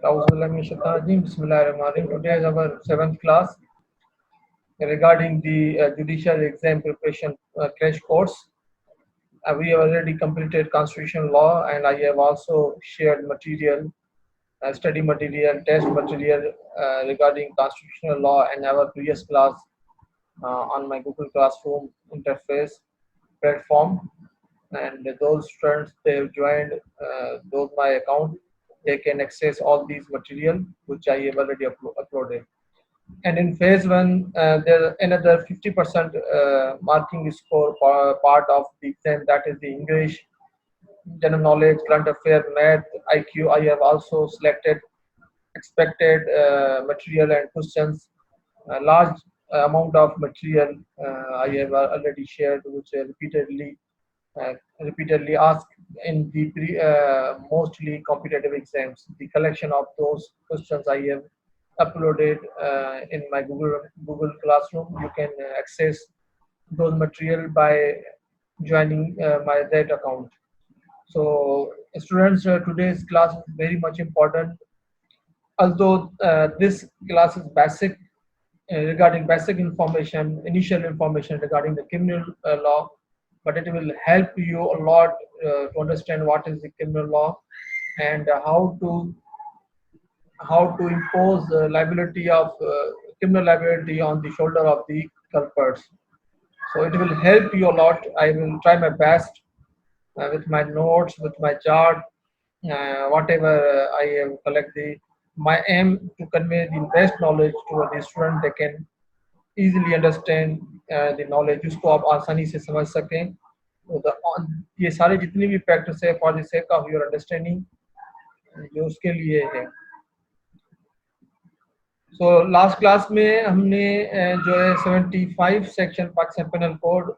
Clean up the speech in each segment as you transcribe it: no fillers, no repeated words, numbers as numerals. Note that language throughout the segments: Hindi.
Bismillahirrahmanirrahim. Today is our seventh class regarding the judicial exam preparation crash course. We have already completed constitutional law, and I have also shared material, study material, test material regarding constitutional law and our previous class on my Google Classroom interface platform. And those students they have joined those my account, they can access all these material which I have already uploaded. And in phase one, there another 50% marking score part of the exam, that is the English, general knowledge, current affair, math, IQ. I have also selected expected material and questions. A large amount of material I have already shared, which uh, repeatedly asked in the mostly competitive exams. The collection of those questions I have uploaded in my Google Classroom. You can access those material by joining my that account. So, students, today's class is very much important. Although this class is basic regarding basic information, initial information regarding the criminal law, but it will help you a lot to understand what is the criminal law and how to impose liability of criminal liability on the shoulder of the culprits. So it will help you a lot. I will try my best with my notes, with my chart, whatever I have collected. My aim to convey the best knowledge to the student. They can easily understand the knowledge, जिसको आप आसानी से समझ सकें. तो ये सारे जितनी भी प्रैक्टिस है for the sake of your understanding, ये उसके लिए है. सो लास्ट क्लास में हमने जो है 75 सेक्शन पाकिस्तान पेनल कोड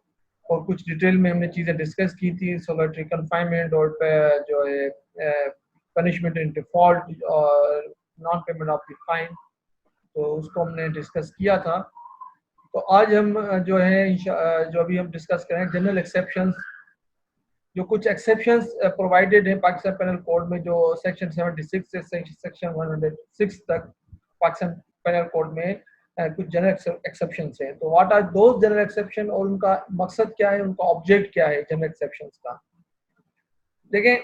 और कुछ डिटेल में हमने चीज़ें डिस्कस की थी. सोलिटरी कन्फाइनमेंट और जो है पनिशमेंट इन डिफॉल्ट और non payment of the fine, तो उसको हमने डिस्कस किया था. तो आज हम जो है जो अभी हम डिस्कस करें जनरल एक्सेप्शंस. जो कुछ एक्सेप्शंस प्रोवाइडेड हैं पाकिस्तान पेनल कोड में, जो सेक्शन 76 से सेक्शन 106 तक पाकिस्तान पेनल कोड में कुछ जनरल एक्सेप्शंस हैं. तो what are those general exception और उनका मकसद क्या है, उनका ऑब्जेक्ट क्या है जनरल एक्सेप्शंस का. देखें,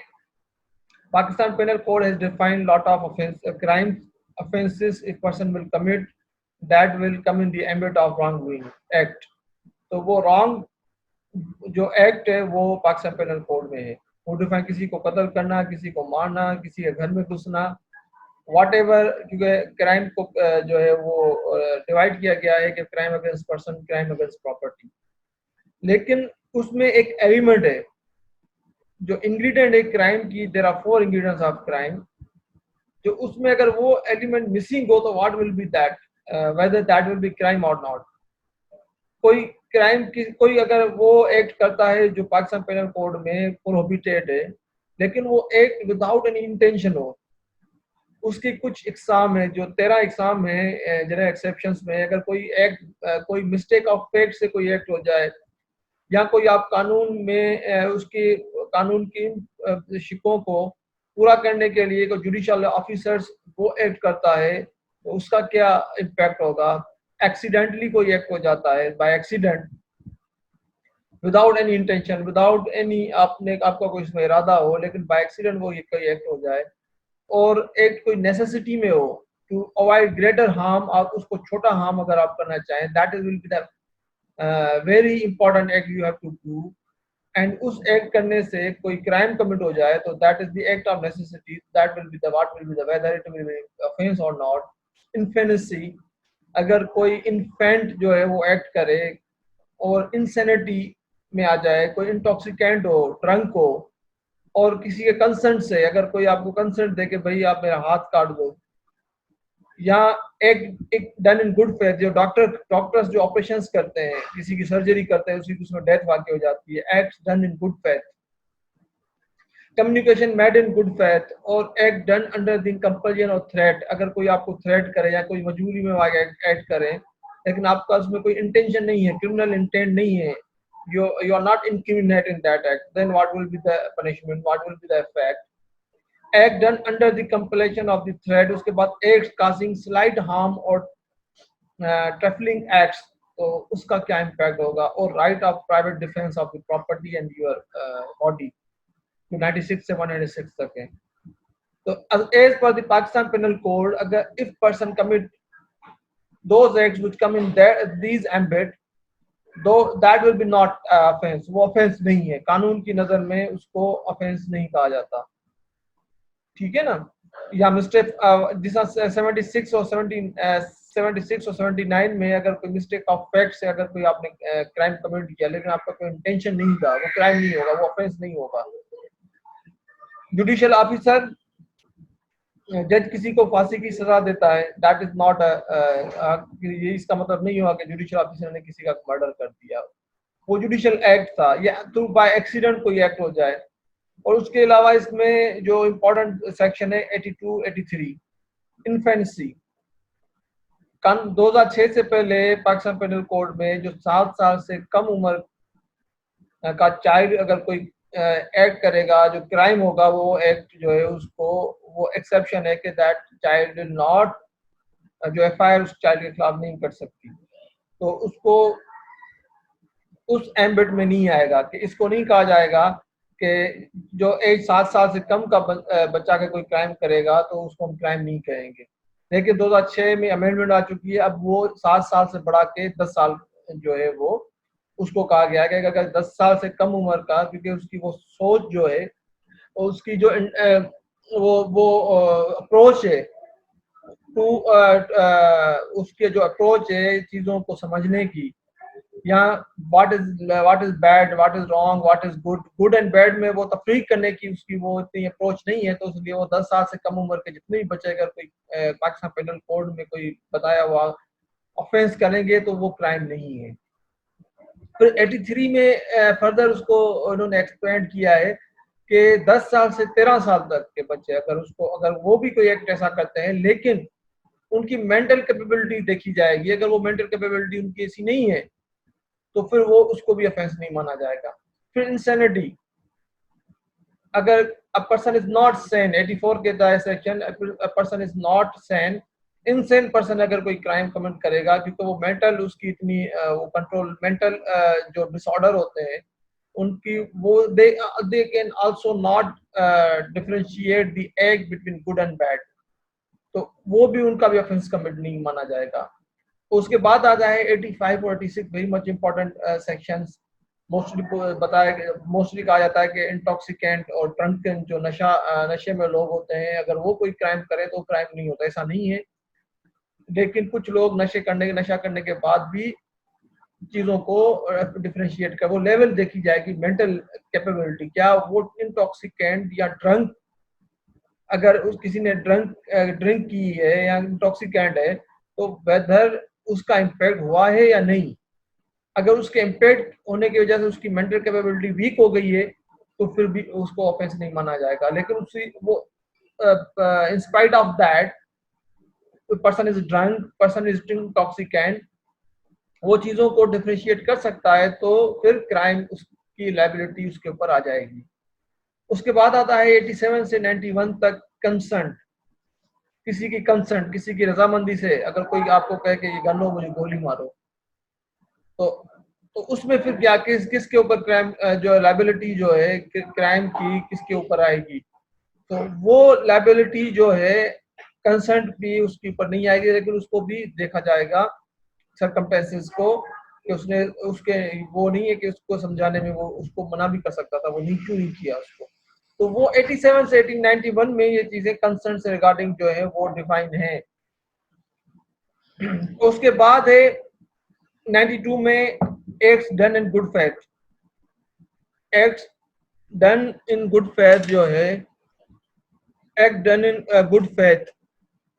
Pakistan penal code has defined lot of crime offenses a person will commit that will come in the ambit of wrongdoing act. तो वो wrong जो एक्ट है वो पाकिस्तान पेनल कोड में है. वो डिफाइन किसी को कत्ल करना, किसी को मारना, किसी के घर में घुसना, वॉट एवर. क्योंकि क्राइम को जो है वो डिवाइड किया गया है कि crime against person, crime against property. लेकिन उसमें एक एलिमेंट है जो इंग्रेडिएंट है क्राइम की. There are 4 ingredients of crime. जो उसमें अगर वो एलिमेंट मिसिंग हो तो what will be that, whether that will be crime और नॉट. कोई क्राइम की कोई अगर वो एक्ट करता है जो पाकिस्तान पेनल कोड में प्रोहिबिटेड है, लेकिन वो एक्ट विदाउट एनी इंटेंशन हो, उसकी कुछ इकसाम है, जो 13 इकसाम है जनरल एक्सेप्शंस में. अगर कोई एक्ट कोई मिस्टेक ऑफ फैक्ट से कोई एक्ट हो जाए, या कोई आप कानून में उसकी कानून की शिकों को पूरा करने के लिए कोई जुडिशियल ऑफिसर्स वो एक्ट करता है, तो उसका क्या इम्पैक्ट होगा. एक्सीडेंटली कोई एक्ट हो जाता है, by accident, without any intention, without any आपका कोई इसमें इरादा हो, लेकिन बाय एक्सीडेंट वो कोई एक्ट हो जाए, और एक्ट कोई नेसेसिटी में हो टू अवॉइड ग्रेटर हार्म, आप उसको छोटा हार्म अगर आप करना चाहें, that is will be the very important act you have to do. And उस एक्ट करने से कोई क्राइम कमिट हो जाए तो that is the act of necessity. That will be the what will be the whether it will be offense और नॉट. इन्फेनेसी, अगर कोई इन्फेंट जो है वो एक्ट करे और इंसेनिटी में आ जाए, कोई इंटॉक्सिकेंट हो, ड्रंक हो, और किसी के कंसर्ट से अगर कोई आपको कंसर्ट दे के भाई आप मेरा हाथ काट दो, या एक डन इन गुड फेथ, जो डॉक्टर्स जो ऑपरेशंस करते हैं, किसी की सर्जरी करते हैं, उसी की उसमें डेथ वाकई हो जाती है, act done in good faith. Communication made in good faith, और act done under the compulsion और थ्रेट. अगर कोई आपको थ्रेट करे या कोई मजबूरी में एक्ट करे, लेकिन आपका उसमें कोई इंटेंशन नहीं है, क्रिमिनल इंटेंट नहीं है, you are not incriminate in that act, then what will be the punishment, what will be the effect. Act done under the compulsion of the threat, उसके बाद एक्ट काजिंग स्लाइट हार्म और ट्रैफलिंग एक्ट्स, तो उसका क्या इम्पैक्ट होगा, और right of private defence of the property and your body, जो 96 से 196 तक है। तो as per the Pakistan penal code, अगर if person commit those acts which come in these ambit, though that will be not offense, वो offense नहीं है, कानून की नजर में उसको offense नहीं कहा जाता, ठीक है ना। या मिस्टेक जिस 76 और 76 और 79 में अगर कोई मिस्टेक ऑफ फैक्ट से अगर कोई आपने क्राइम कमिट किया लेकिन आपका कोई इंटेंशन नहीं था, वो क्राइम नहीं होगा, वो ऑफेंस नहीं होगा। जुडिशियल ऑफिसर, जज किसी को फांसी की सजा देता है, दैट इज नॉट ये इसका मतलब नहीं हुआ कि जुडिशियल ऑफिसर ने किसी का मर्डर कर दिया, वो जुडिशियल एक्ट था, या थ्रू बाय एक्सीडेंट कोई एक्ट हो जाए। और उसके अलावा इसमें जो इम्पोर्टेंट सेक्शन है 82 83 इन्फेंसी, 2006 से पहले पाकिस्तान पेनल कोड में जो 7 साल से कम उम्र का चाइल्ड अगर कोई एक्ट करेगा, जो क्राइम होगा, वो एक्ट जो है उसको, वो एक्सेप्शन है कि दैट चाइल्ड विल नॉट, जो एफआईआर उस चाइल्ड के खिलाफ नहीं कर सकती, तो उसको उस एम्बिट में नहीं आएगा, कि इसको नहीं कहा जाएगा कि जो एज 7 साल से कम का बच्चा का कोई क्राइम करेगा तो उसको हम क्राइम नहीं कहेंगे। लेकिन 2006 में अमेंडमेंट आ चुकी है, अब वो 7 साल से बढ़ा के 10 साल जो है वो उसको कहा गया है कि अगर 10 साल से कम उम्र का, क्योंकि उसकी वो सोच जो है, उसकी जो वो अप्रोच है टू, उसके जो अप्रोच है चीज़ों को समझने की, या what is bad, what is wrong, what is good, good and bad में वो तफरीक करने की उसकी वो इतनी अप्रोच नहीं है, तो इसलिए वो 10 साल से कम उम्र के जितने भी बच्चे अगर कोई पाकिस्तान पेनल कोड में कोई बताया हुआ ऑफेंस करेंगे तो वो क्राइम नहीं है। फिर 83 में फर्दर उसको उन्होंने एक्सपेंड किया है कि 10 साल से 13 साल तक के बच्चे अगर वो भी कोई एक्ट ऐसा करते हैं, लेकिन उनकी मेंटल कैपेबिलिटी देखी जाएगी, अगर वो मेंटल कैपेबिलिटी उनकी ऐसी नहीं है तो फिर वो उसको भी ऑफेंस नहीं माना जाएगा। फिर इंसैनिटी, अगर a person is not Sen, 84 कहता है section, a person is not Sen, insane person अगर कोई क्राइम कमिट करेगा, क्योंकि वो मेंटल उसकी इतनी वो कंट्रोल, मेंटल जो डिसऑर्डर होते हैं उनकी, वो they can also not differentiate the act between good and bad, तो वो भी उनका भी ऑफेंस कमिट नहीं माना जाएगा। उसके बाद आता है 85 और 86, very much important sections. Mostly कहा जाता है कि इंटॉक्सिकेंट और ड्रंकन, जो नशे में लोग होते हैं, अगर वो कोई क्राइम करे तो क्राइम नहीं होता, ऐसा नहीं है। लेकिन कुछ लोग नशा करने के बाद भी चीज़ों को डिफ्रेंशिएट कर, वो लेवल देखी जाएगी, मेंटल कैपेबिलिटी, क्या वो इंटॉक्सिकेंट या ड्रंक, अगर किसी ने ड्रिंक की है या इंटॉक्सिकेंट है, तो वेदर उसका इम्पैक्ट हुआ है या नहीं। अगर उसके इम्पैक्ट होने की वजह से उसकी मेंटल कैपेबिलिटी वीक हो गई है तो फिर भी उसको ऑफेंस नहीं माना जाएगा। लेकिन उसी वो इन spite of that person is drunk, person is intoxicant, वो चीज़ों को डिफ्रेंशिएट कर सकता है, तो फिर क्राइम उसकी लायबिलिटी उसके ऊपर आ जाएगी। उसके बाद आता है 87 से 91 तक कंसेंट, किसी की कंसेंट, किसी की रजामंदी से अगर कोई आपको कहे कि ये गन लो मुझे गोली मारो, तो उसमें फिर क्या किसके ऊपर क्राइम जो लायबिलिटी जो है क्राइम की किसके ऊपर आएगी, तो वो लायबिलिटी जो है कंसेंट भी उसके ऊपर नहीं आएगी, लेकिन उसको भी देखा जाएगा सरकमस्टेंसेस को, कि उसने उसके वो नहीं है कि उसको समझाने में वो उसको मना भी कर सकता था, वो नहीं क्यों नहीं किया उसको। तो वो 87 से 1891 में ये चीजें कंसेंट से रिगार्डिंग जो है वो डिफाइन है। उसके बाद है 92 में acts done in good faith, acts done in good faith जो है, act done in good faith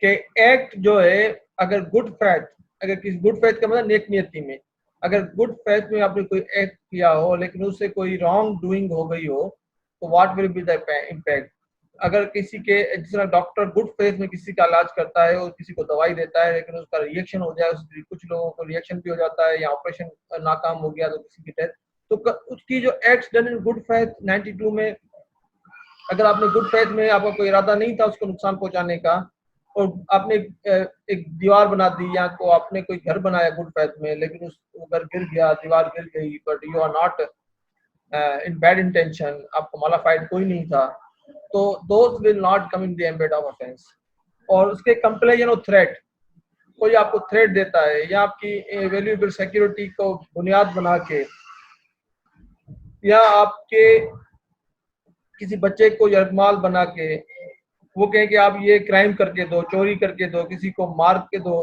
के एक्ट जो है, अगर गुड फेथ, अगर किसी गुड फेथ का मतलब नेक नियति में, अगर गुड फेथ में आपने कोई एक्ट किया हो लेकिन उससे कोई रॉन्ग डूइंग हो गई हो, तो what will be the impact. अगर किसी के, जिस तरह डॉक्टर गुड फेथ में किसी का इलाज करता है और किसी को दवाई देता है लेकिन उसका रिएक्शन हो जाए, कुछ लोगों को रिएक्शन भी हो जाता है या ऑपरेशन नाकाम हो गया तो किसी की डेथ, तो उसकी जो act done in good faith 92 में अगर आपने गुड फेथ में, आपका कोई इरादा नहीं था उसको नुकसान पहुंचाने का, और आपने एक दीवार बना दी या को आपने कोई घर बनाया गुड फेथ में, लेकिन उस वो घर गिर गया, दीवार गिर गई, but you are not in bad intention, आपको मालाफाइड कोई नहीं था, तो those will not come in the ambit of offence. और उसके कंप्लेन और थ्रेट, कोई आपको थ्रेट देता है या आपकी वैल्यूएबल सिक्योरिटी को बुनियाद बना के, या आपके किसी बच्चे को यरगमाल बना के वो कहें कि आप ये क्राइम करके दो, चोरी करके दो, किसी को मार के दो,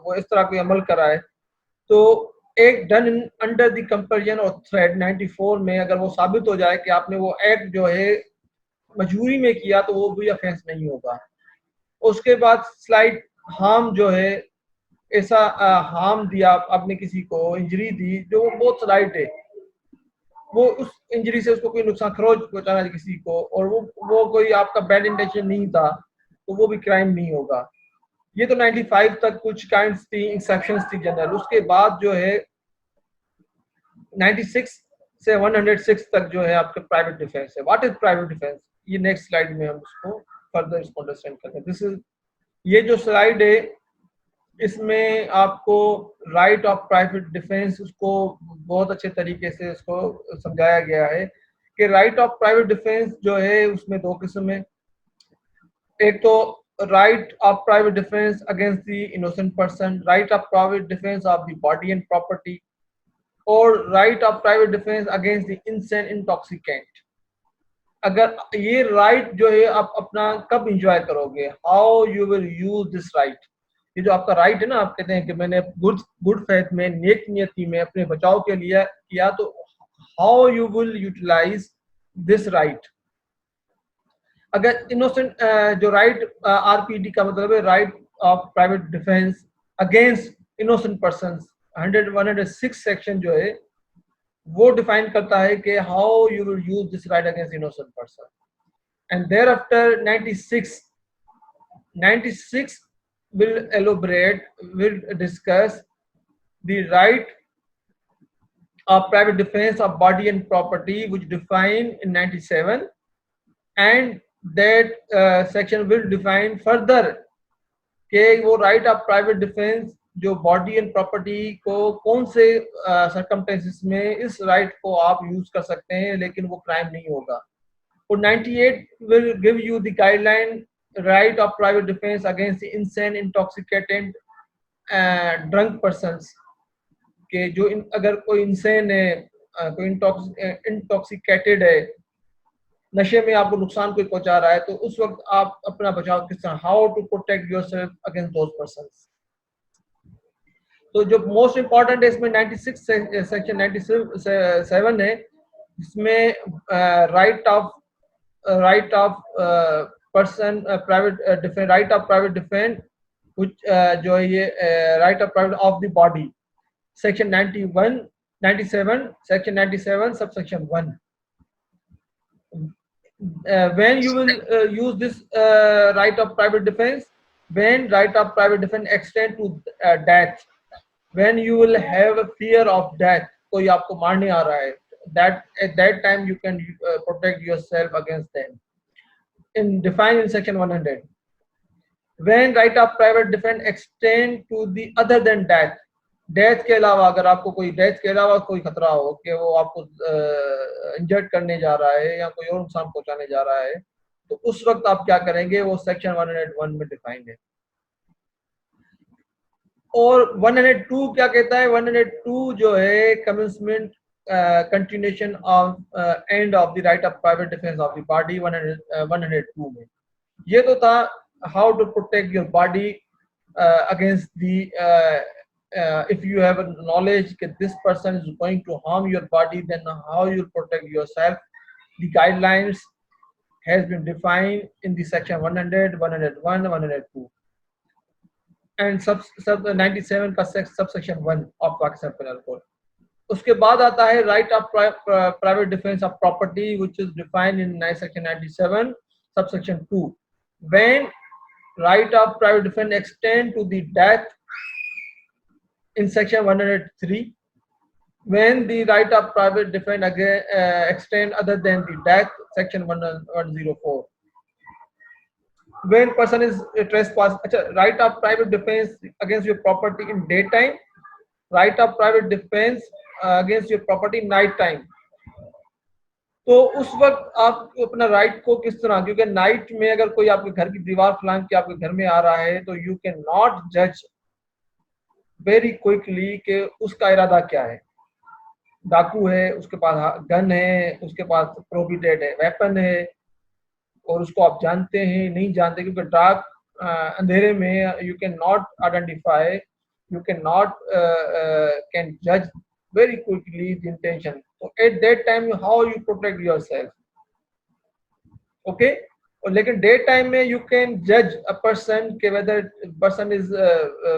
वो इस तरह कोई अमल कराए, तो एक डन अंडर द कंपल्शन और थ्रेट 94 में अगर वो साबित हो जाए कि आपने वो एक्ट जो है मजबूरी में किया, तो वो भी ऑफेंस नहीं होगा। उसके बाद स्लाइट हार्म जो है, ऐसा हार्म दिया, आपने किसी को इंजरी दी जो बहुत स्लाइट है, वो उस इंजरी से उसको कोई नुकसान खरोच पहुंचाना किसी को, और वो कोई आपका बैड इंटेंशन नहीं था, तो वो भी क्राइम नहीं होगा। ये तो 95 तक कुछ काइंड्स थी, एक्सेप्शंस थी जनरल। उसके बाद जो है 96 से 106 तक जो है आपका प्राइवेट डिफेंस है। व्हाट इज प्राइवेट डिफेंस, ये नेक्स्ट स्लाइड में हम उसको फर्दर इसको अंडरस्टैंड करते हैं। दिस इज, ये जो स्लाइड है इसमें आपको राइट ऑफ प्राइवेट डिफेंस उसको बहुत अच्छे तरीके से इसको समझाया गया है कि राइट ऑफ प्राइवेट डिफेंस जो है उसमें दो किस्म है। एक तो right of private defence against the innocent person, right of private defence of the body and property, और right of private defence against the insane intoxicant. अगर ये राइट जो है आप अपना कब इंजॉय करोगे, how you will use this right, ये जो आपका राइट है ना, आप कहते हैं कि मैंने गुड फेथ में, नेक नियति में अपने बचाव के लिए किया, तो how you will utilize this right. अगर इनोसेंट जो राइट आरपीडी का मतलब है right of private defence against innocent person, 106 section जो है वो डिफाइन करता है कि how you will use this right against innocent person. And there after 96 will elaborate, will discuss the right of private defense of body and property, which defined in 97, and that section will define further कि वो right of private defense जो body and property को कौन से circumstances में इस right को आप use कर सकते हैं, लेकिन वो crime नहीं होगा। और 98 will give you the guideline right of private defense against the insane, intoxicated, drunk persons, के जो अगर कोई इंसेन है, कोई इंटॉक्सिकेटेड है, नशे में आपको नुकसान कोई पहुंचा रहा है, तो उस वक्त आप अपना बचाव किस तरह, how to protect yourself against those persons. तो जो मोस्ट इंपॉर्टेंट है इसमें 96 सेक्शन 97 है, इसमें right of person private defence, right of private defence जो है ये right of private of the body, section 97 section 97 subsection 1. When you will use this right of private defense, when right of private defense extend to death, when you will have a fear of death, कोई आपको मारने आ रहा है, that at that time you can protect yourself against them, in defined in section 100. When right of private defense extend to the other than death, death के अलावा, अगर आपको कोई डेथ के अलावा कोई खतरा हो कि वो आपको इंजर्ड करने जा रहा है या कोई और नुकसान पहुंचाने जा रहा है, तो उस वक्त आप क्या करेंगे, वो सेक्शन 101 में डिफाइंड है। और 102 क्या कहता है, 102 जो है commencement continuation of end of the right of private defence of the body, 102 में ये तो था how to protect your body against the if you have a knowledge that this person is going to harm your body, then how you protect yourself. The guidelines has been defined in the section 100, 101, 102 and sub 97 का subsection 1 of Pakistan Penal Code. उसके बाद आता है right of private defense of property, which is defined in section 97 subsection 2. When right of private defense extend to the death in section 103, when the right of private defense extend other than the death, section 104. When person is trespass, right of private defense against your property in daytime, right of private defense against your property night time. तो उस वक्त आप अपना राइट को किस तरह, क्योंकि नाइट में अगर कोई आपके घर की दीवार फलांग के आपके घर में आ रहा है तो यू कैन नॉट जज वेरी क्विकली कि उसका इरादा क्या है। डाकू है, उसके पास गन है, उसके पास प्रोहिबिटेड है वेपन है, और उसको आप जानते हैं नहीं जानते, क्योंकि डार्क अंधेरे में you can not identify, you can not can जज very quickly the intention. So at that time how you protect yourself, okay? और लेकिन डे टाइम में you can judge a person के whether person is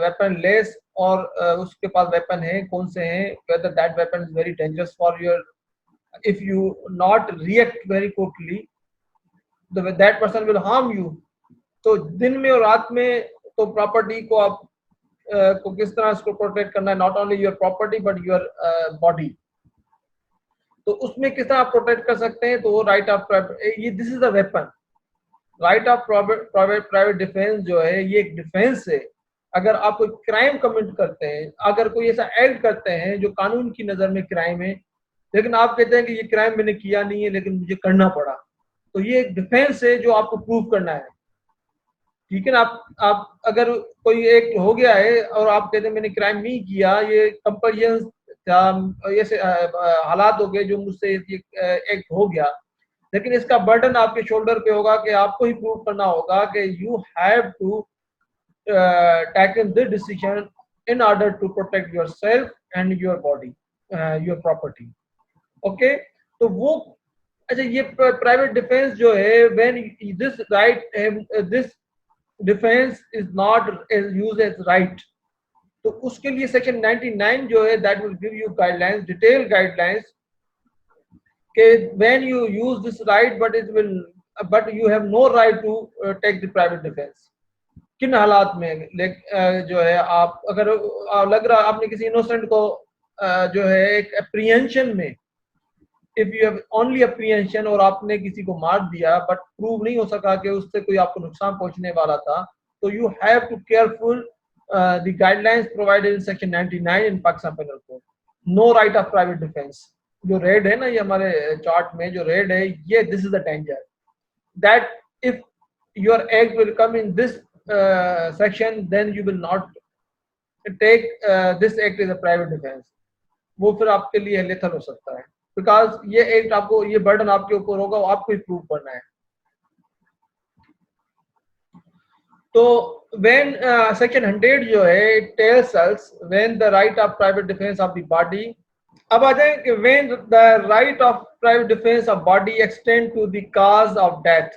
weapon less और उसके पास weapon है, कौन से हैं, whether that weapon is very dangerous for your, if you not react very quickly that person will harm you. तो दिन में और रात में तो प्रॉपर्टी को आप को किस तरह इसको प्रोटेक्ट करना है, not only your property but your body, तो उसमें किस तरह आप प्रोटेक्ट कर सकते हैं, तो वो राइट ऑफ ये this is the weapon. Right of private defence जो है ये एक डिफेंस है। अगर आप कोई क्राइम कमिट करते हैं, अगर कोई ऐसा एक्ट करते हैं जो कानून की नजर में क्राइम है, लेकिन आप कहते हैं कि ये क्राइम मैंने किया नहीं है लेकिन मुझे करना पड़ा, तो ये एक डिफेंस है जो आपको प्रूव करना है, ठीक है ना। आप अगर कोई एक हो गया है और आप कहते हैं मैंने क्राइम नहीं किया, ये कंपल्शन था, ऐसे हालात हो गए जो मुझसे एक हो गया, लेकिन इसका बर्डन आपके शोल्डर पे होगा कि आपको ही प्रूव करना होगा कि you have to taken this decision in order to protect yourself and your body, your property, okay. तो वो अच्छा, ये प्राइवेट डिफेंस जो है when this right this defence is not used as right, तो उसके लिए सेक्शन 99 जो है that will give you guidelines, detail guidelines कि when you use this right but you have no right to take the private defence. किन हालात में जो है आप अगर लग रहा आपने किसी इनोसेंट को जो है एक अप्रीहेंशन में, if you have only apprehension और आपने किसी को मार दिया बट प्रूव नहीं हो सका कि उससे कोई आपको नुकसान पहुंचने वाला था, तो you have to careful the guidelines provided in section 99 in Pakistan penal code. No right of private defence, जो रेड है ना ये हमारे चार्ट में जो रेड है, ये this is the danger that if your act will come in this section then you will not take this act is a private defence. वो फिर आपके लिए लेथल हो सकता है, बिकॉज ये एक्ट आपको, ये बर्डन आपके ऊपर होगा, वो आपको ही प्रूव करना है। तो when section 100 जो है it tells us when the right of private defense of the body, अब आ जाए कि when the right of private defense of body extend to the cause of death।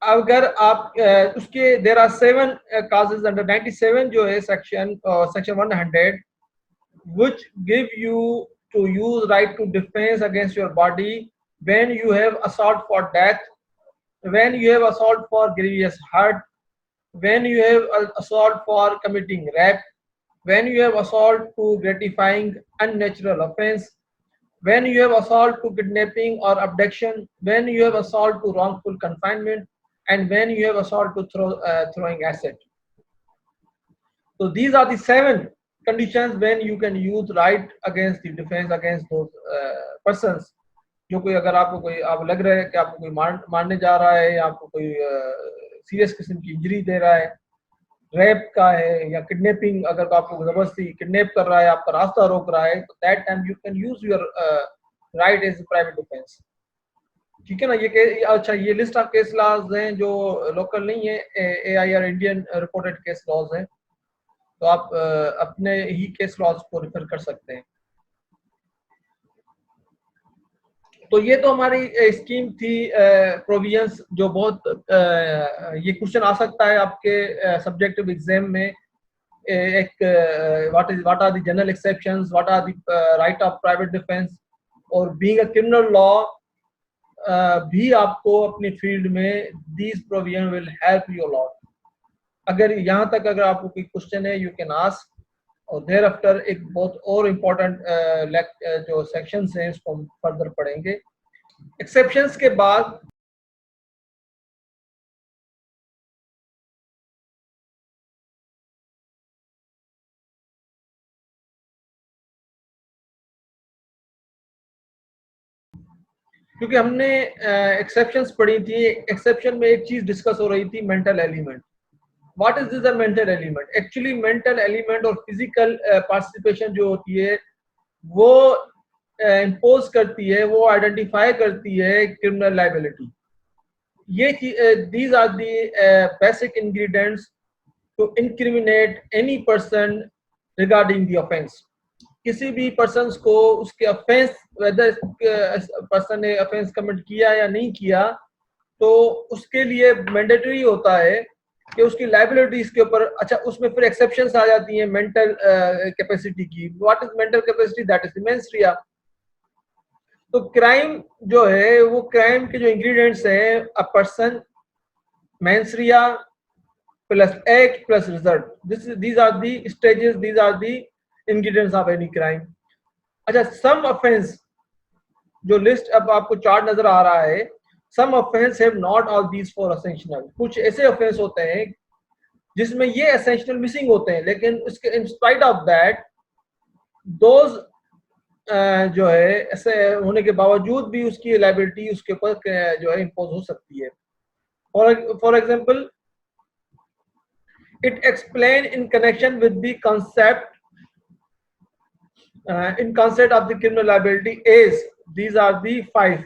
अगर आप उसके there are 7 causes under 97 जो है section 100 which give you to use right to defense against your body when you have assault for death, when you have assault for grievous hurt, when you have assault for committing rape, when you have assault to gratifying unnatural offense, when you have assault to kidnapping or abduction, when you have assault to wrongful confinement, and when you have assault to throwing acid. So these are the 7 conditions when you can use right against the defense against those persons। जो कोई अगर आपको कोई आप लग रहा है कि आपको कोई मारने जा रहा है या आपको कोई सीरियस किस्म की इंजरी दे रहा है, रेप का है या किडनैपिंग, अगर आपको जबरदस्ती किडनैप कर रहा है, आपका रास्ता रोक रहा है, तो that time you can use your right as private defence, ठीक है ना। ये अच्छा, ये लिस्ट ऑफ केस लॉज हैं जो लोकल नहीं है, AIR Indian reported case laws हैं, तो आप अपने ही केस लॉज को रेफर कर सकते हैं। तो ये तो हमारी स्कीम थी प्रोविजंस, जो बहुत ये क्वेश्चन आ सकता है आपके सब्जेक्टिव एग्जाम में, एक what are the general exceptions, what are the right of private defence, और बीइंग अ क्रिमिनल लॉ भी आपको अपनी फील्ड में these provision will help you lot. अगर यहाँ तक अगर आपको कोई क्वेश्चन है यू कैन आस्क, और देयर आफ्टर एक बहुत और इम्पोर्टेंट जो सेक्शंस हैं इसको हम फर्दर पढ़ेंगे। एक्सेप्शंस के बाद क्योंकि हमने एक्सेप्शंस पढ़ी थी, एक्सेप्शन में एक चीज डिस्कस हो रही थी, mental element. What is this the mental element? Actually mental element और फिजिकल पार्टिसिपेशन जो होती है वो इम्पोज करती है, वो आइडेंटिफाई करती है क्रिमिनल लायबिलिटी। ये these are the basic ingredients to incriminate any person regarding the offence. किसी भी पर्सन को उसके ऑफेंस, वेदर पर्सन ने ऑफेंस कमिट किया या नहीं किया, तो उसके लिए मैंडेटरी होता है कि उसकी लाइबिलिटी इसके ऊपर। अच्छा, उसमें फिर एक्सेप्शंस आ जाती हैं मेंटल कैपेसिटी की। What is mental capacity? That is mains रिया। तो क्राइम जो है, वो क्राइम के जो इंग्रेडिएंट्स हैं, a person, mains Riya plus act plus result, these are the stages, these are the ingredients of any crime. अच्छा, some offense जो लिस्ट अब आपको चार्ट नजर आ रहा है, some offense have not all these four essential। कुछ ऐसे offense होते हैं जिसमें ये essential मिसिंग होते हैं, लेकिन उसके in spite of that those जो है ऐसे होने के बावजूद भी उसकी लाइबिलिटी उसके ऊपर जो है इम्पोज हो सकती है। For example, it explained in connection with the concept in concept of the criminal liability is these are the five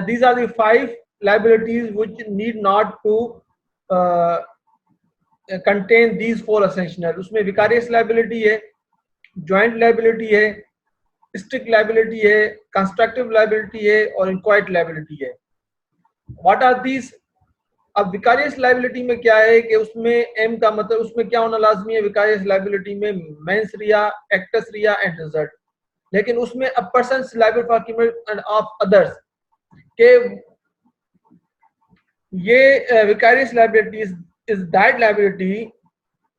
these are the five liabilities which need not to uh, contain these four essential। उसमें vicarious liability है, joint liability है, strict liability है, constructive liability है और inchoate liability है। what are these? अब विकारियस लाइबिलिटी में क्या है कि उसमें एम का मतलब उसमें क्या होना लाजमी है? विकारियस लाइबिलिटी में mens rea, actus rea and result. लेकिन उसमें a person liable for criminal of others के ये vicarious liability is that liability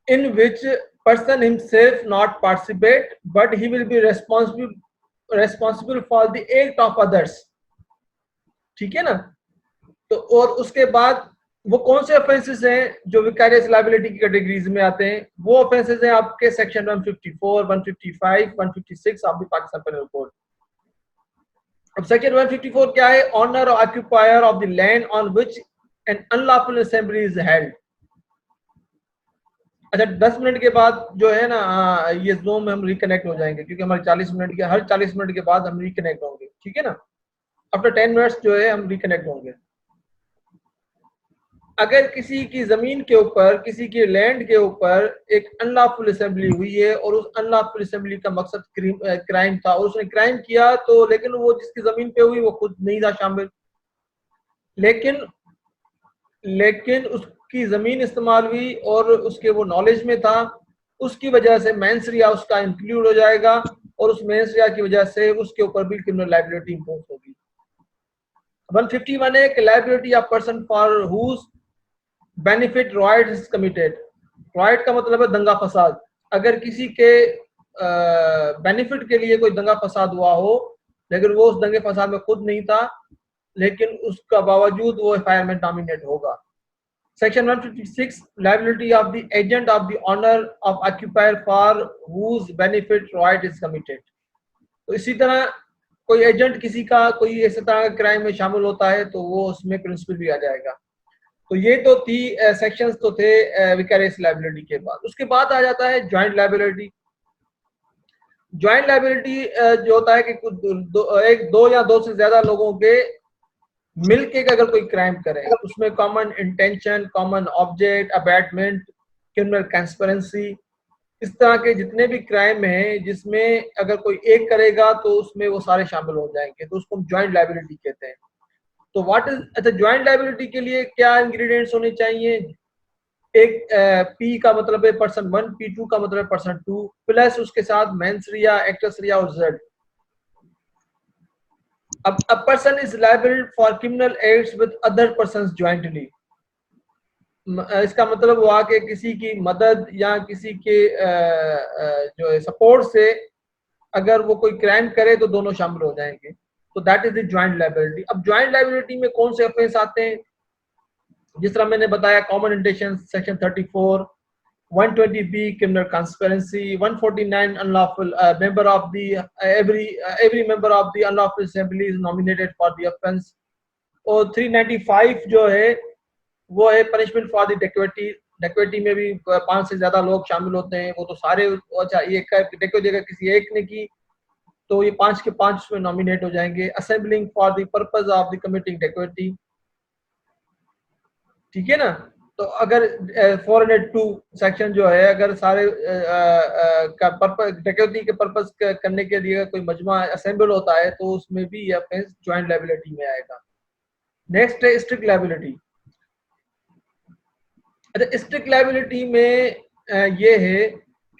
in which person himself not participate but he will be responsible for the act of others. ठीक है ना? तो और उसके बाद वो कौन से ऑफेंसेस हैं जो विकारियस लायबिलिटी की कैटेगरीज में आते हैं? वो ऑफेंसेस हैं आपके section 154, 155, 156 of the Pakistan penal code. अब सेक्शन 154 क्या है? ऑनर और occupier of the land on which an unlawful assembly is held. अच्छा, 10 मिनट के बाद जो है ना ये ज़ूम में हम रिकनेक्ट हो जाएंगे, क्योंकि हमारे 40 मिनट के हर 40 मिनट के बाद हम रिकनेक्ट होंगे। ठीक है ना? आफ्टर 10 मिनट्स जो है हम रिकनेक्ट होंगे। अगर किसी की जमीन के ऊपर, किसी के लैंड के ऊपर एक अनलॉफुल असेंबली हुई है और उस अनलॉफुल असेंबली का मकसद क्राइम था और उसने क्राइम किया, तो लेकिन वो जिसकी जमीन पे हुई वो खुद नहीं था शामिल, लेकिन उसकी जमीन इस्तेमाल हुई और उसके वो नॉलेज में था, उसकी वजह से मेंसरिया उसका इंक्लूड हो जाएगा और उस मेंसरिया की वजह से उसके ऊपर भी क्रिमिनल लायबिलिटी इंपोज होगी। 151 है कि liability of person for whose benefit riot is committed. Riot का मतलब है दंगा फसाद। अगर किसी के बेनिफिट के लिए कोई दंगा फसाद हुआ हो, लेकिन वो उस दंगे फसाद में खुद नहीं था, लेकिन उसका बावजूद वो एफआईआर में नॉमिनेट होगा। Section 156 liability of the agent of the owner of occupier for whose benefit riot is committed. तो इसी तरह कोई एजेंट किसी का कोई इस तरह का क्राइम में शामिल होता है तो वो उसमें प्रिंसिपल भी आ जाएगा। तो ये तो थी सेक्शंस तो थे विकारियस लायबिलिटी के बाद। उसके बाद आ जाता है जॉइंट लायबिलिटी। जॉइंट लायबिलिटी जो होता है कि दो या दो से ज्यादा लोगों के मिलके अगर कोई क्राइम करे, उसमें common intention, common object, abetment, criminal conspiracy, इस तरह के जितने भी क्राइम हैं जिसमें अगर कोई एक करेगा तो उसमें वो सारे शामिल हो जाएंगे, तो उसको हम जॉइंट लायबिलिटी कहते हैं। तो व्हाट इज, अच्छा, जॉइंट लायबिलिटी के लिए क्या इंग्रेडिएंट्स होने चाहिए? एक पी का मतलब है पर्सन 1, P2 का मतलब है पर्सन 2, प्लस उसके साथ मेंस रिया, एक्टस रिया और जेड। अब a person is liable for criminal acts with other persons jointly, इसका मतलब हुआ कि किसी की मदद या किसी के जो है सपोर्ट से अगर वो कोई क्राइम करे तो दोनों शामिल हो जाएंगे। तो that is the joint liability. अब ज्वाइंट लायबिलिटी में कौन से ऑफेंस आते हैं, जिस तरह मैंने बताया, common intention section 34, 120B criminal conspiracy, 149 unlawful member of the every member of the unlawful assembly is nominated for the offense, और 395 जो है वो है punishment for the dacoity. Dacoity में भी 5 से ज्यादा लोग शामिल होते हैं, वो तो सारे, अच्छा ये डेकोइटी अगर किसी एक ने की तो ये 5 के 5 में नॉमिनेट हो जाएंगे। Assembling for the purpose of the committing dacoity, ठीक है ना। तो अगर 402 सेक्शन जो है, अगर सारे का पर्पस डकैती के पर्पस करने के लिए कोई मजमा असेंबल होता है तो उसमें भी ये ऑफेंस ज्वाइंट लायबिलिटी में आएगा। नेक्स्ट है स्ट्रिक्ट लायबिलिटी। अच्छा, स्ट्रिक्ट लायबिलिटी में ये है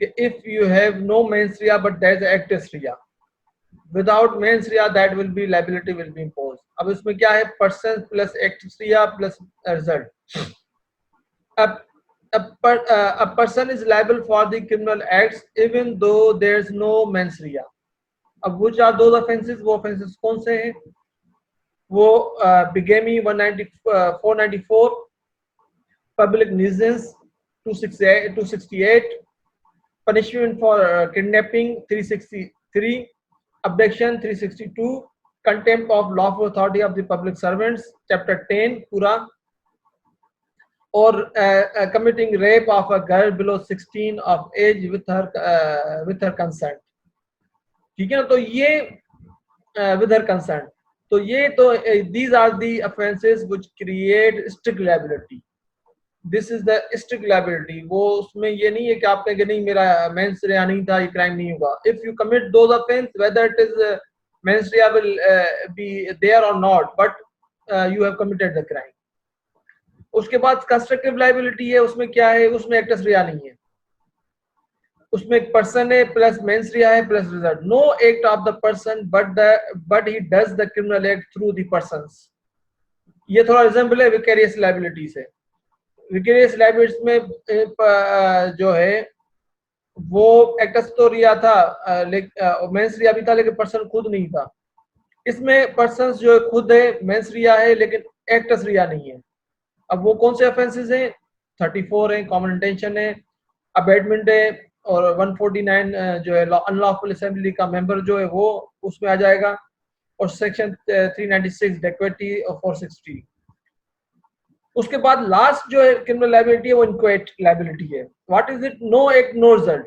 कि if you have no mens rea but there is act rea, without mens rea that will be liability will be impose. अब इसमें क्या है, person plus act rea plus result. A person is liable for the criminal acts even though there's no mens rea। अब which are those offenses, वो offenses कौन से हैं, वो bigamy 494, public nuisance 268, punishment for kidnapping 363, abduction 362, contempt of lawful authority of the public servants chapter 10 पूरा, or committing rape of a girl below 16 of age with her consent, ठीक है ना। तो ये with her consent, तो ये तो these are the offenses which create strict liability। this is the strict liability। वो उसमें ये नहीं है कि आप कहेंगे नहीं मेरा मेंस रिया नहीं था, ये क्राइम नहीं होगा। if you commit those offense whether it is mens rea will be there or not, but you have committed the crime। उसके बाद कंस्ट्रक्टिव लायबिलिटी है, उसमें क्या है, उसमें एक्टस रिया नहीं है, उसमें एक पर्सन है प्लस मेंस रिया है plus result. No act of the person but he does the criminal act through the persons. ये थोड़ा रिजेंबल है विकेरियस लायबिलिटी से। विकेरियस लायबिलिटी में जो है वो एक्टस तो रिया था, मेंस रिया भी था, लेकिन पर्सन खुद नहीं था। इसमें पर्सन जो खुद है, मेंस रिया है, लेकिन एक्टस रिया नहीं है। अब वो कौन से ऑफेंसेस हैं, 34 है, कॉमन इंटेंशन है, अबेटमेंट है, और 149 जो है अनलॉफुल असेंबली का मेंबर जो है वो उसमें आ जाएगा, और सेक्शन 396 डेकोइटी और 460। उसके बाद लास्ट जो है क्रिमिनल लायबिलिटी है वो इंक्वाइट लायबिलिटी है। What is it, no act no result.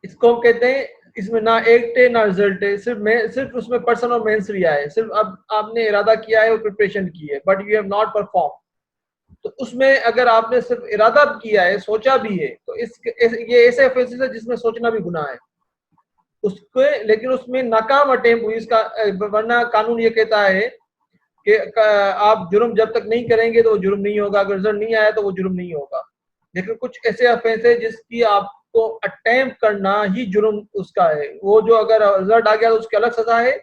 इसको हम कहते हैं, इसमें ना एक्ट है ना रिजल्ट है, सिर्फ उसमें पर्सन और मेंस रिया है। सिर्फ अब आपने इरादा किया है और प्रिपरेशन की है, but you have not perform. तो उसमें अगर आपने सिर्फ इरादा किया है, सोचा भी है, तो ये ऐसे ऑफेंसेस है जिसमें सोचना भी गुनाह है उसके, लेकिन उसमें नाकाम अटेम्प्ट हुई इसका, वरना कानून ये कहता है कि आप जुर्म जब तक नहीं करेंगे तो वो जुर्म नहीं होगा, अगर रिजल्ट नहीं आया तो वो जुर्म नहीं होगा। लेकिन कुछ ऐसे ऑफेंस है जिसकी आपको अटेम्प्ट करना ही जुर्म उसका है, वो जो अगर रिजल्ट आ गया तो उसकी अलग सजा है।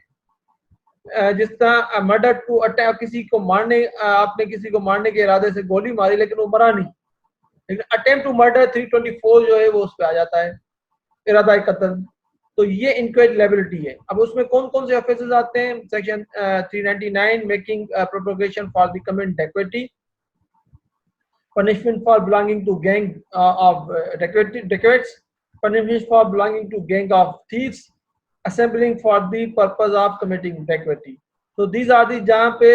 जिस तरह मर्डर टू अटैक, किसी को मारने, आपने किसी को मारने के इरादे से गोली मारी लेकिन वो मरा नहीं, लेकिन अटेम्प्ट टू मर्डर 324 जो है वो उस पे आ जाता है, इरादा कत्ल। तो ये इंक्वायरी लायबिलिटी है। अब उसमें कौन कौन से ऑफेंसेस आते हैं, section 399 making propagation for the comment dacoity, punishment for belonging to gang of dacoits, punishment for belonging to gang of thieves, assembling for the purpose of committing dacoity। तो these are the जहाँ पे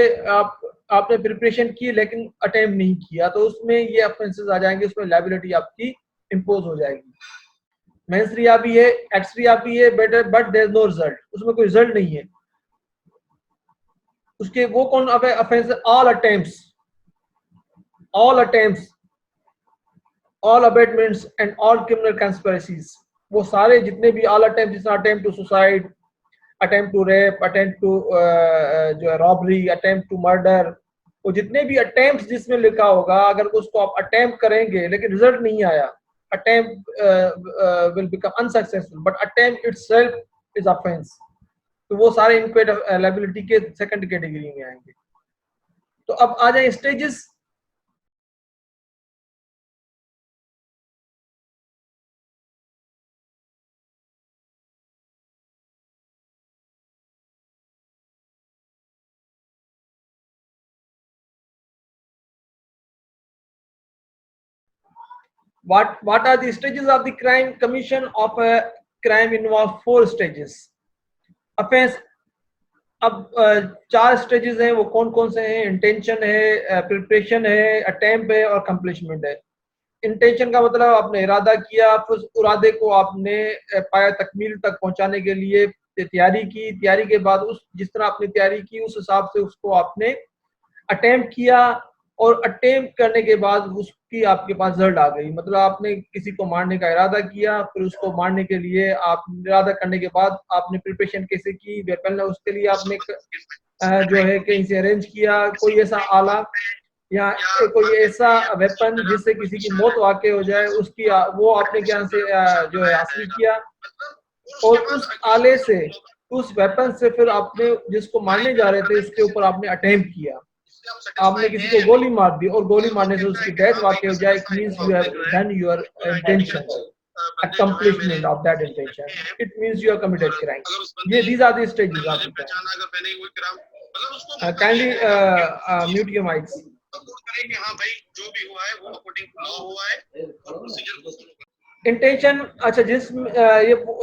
आपने प्रिपरेशन की लेकिन अटेम्प्ट नहीं किया, तो उसमें ये ऑफेंसेस आ जाएंगे, उसमें लायबिलिटी आपकी इम्पोज हो जाएगी। मेंस रिया भी है, एक्स रिया भी है, but there is no result, उसमें कोई रिजल्ट नहीं है। उसके वो कौन offence, all attempts, all abatements and all criminal conspiracies। वो सारे जितने भी all attempts, जिसमें attempt to suicide, attempt to rape, attempt to जो है robbery, attempt to murder, वो जितने भी attempts जिसमें लिखा होगा, अगर उसको आप attempt करेंगे लेकिन रिजल्ट नहीं आया, attempt will become unsuccessful, but attempt itself is offense। तो वो सारे इंक्वायरी लायबिलिटी के सेकंड कैटेगरी में आएंगे। तो अब आ जाए stages. What are the stages of the crime? Commission of a crime involve 4 stages. Offense, अब 4 स्टेजेस हैं, वो कौन कौन से हैं? इंटेंशन है, प्रिपरेशन है, अटेम्प्ट है और कंप्लीशमेंट है। इंटेंशन का मतलब आपने इरादा किया, फिर उस इरादे को आपने पाया तकमील तक पहुंचाने के लिए तैयारी की, तैयारी के बाद उस जिस तरह आपने तैयारी की उस हिसाब से उसको आपने अटेम्प्ट किया, और अटेम्प्ट करने के बाद उसकी आपके पास रिजल्ट आ गई। मतलब आपने किसी को मारने का इरादा किया, फिर उसको मारने के लिए आप इरादा करने के बाद आपने प्रिपरेशन कैसे की, वेपन है उसके लिए आपने जो है कहीं से अरेंज किया, कोई ऐसा आला या कोई ऐसा वेपन जिससे किसी की मौत वाकई हो जाए, उसकी वो आपने क्या से जो है हासिल किया, और उस आले से, उस वेपन से फिर आपने जिसको मारने जा रहे थे उसके ऊपर आपने अटेम्प्ट किया, आपने किसी को गोली मार दी और गोली मारने से उसकी डेथ वाकई हो जाए, it means you have done your intention, accomplishment of that intention, it means you have committed crime. ये these are the stages of the crime. Kindly mute your mics. Intention, अच्छा ये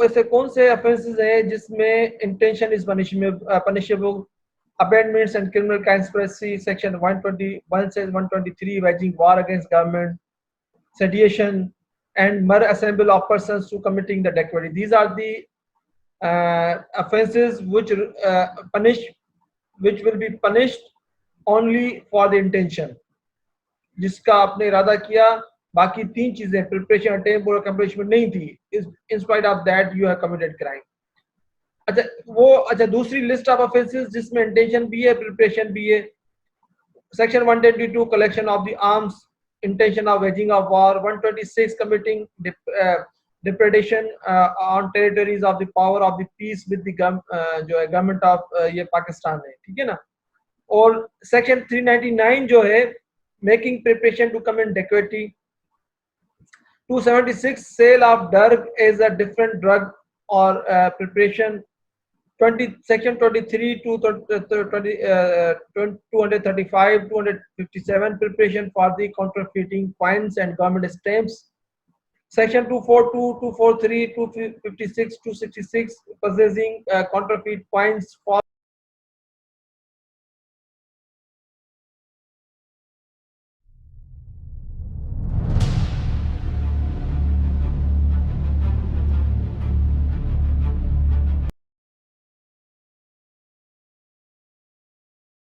ऐसे कौन से ऑफेंसेस हैं जिसमें intention is punishable? Amendments and criminal conspiracy, section 121 says 123 waging war against government, sedition, and mere assembly of persons to committing the depravity. These are the offenses which which will be punished only for the intention, जिसका आपने इरादा किया। बाकी 3 चीजें प्रिपरेशन, अटेम्प्ट और कंप्लीशमेंट नहीं थी, in spite of that you have committed crime. अच्छा, दूसरी लिस्ट ऑफ ऑफेंसेस जिसमें इंटेंशन भी है, प्रिपरेशन भी है। Section 122 collection of the arms, intention of waging of war. 126 committing depredation on territories of the power of the peace with the जो है गवर्नमेंट ऑफ ये पाकिस्तान है, ठीक है ना। और सेक्शन 399 जो है making preparation to commit dacoity. 276 sale of drug as a different drug or preparation. Section 23 to 235, 257 preparation for the counterfeiting coins and government stamps. Section 242, 243, 256, 266 possessing counterfeit coins for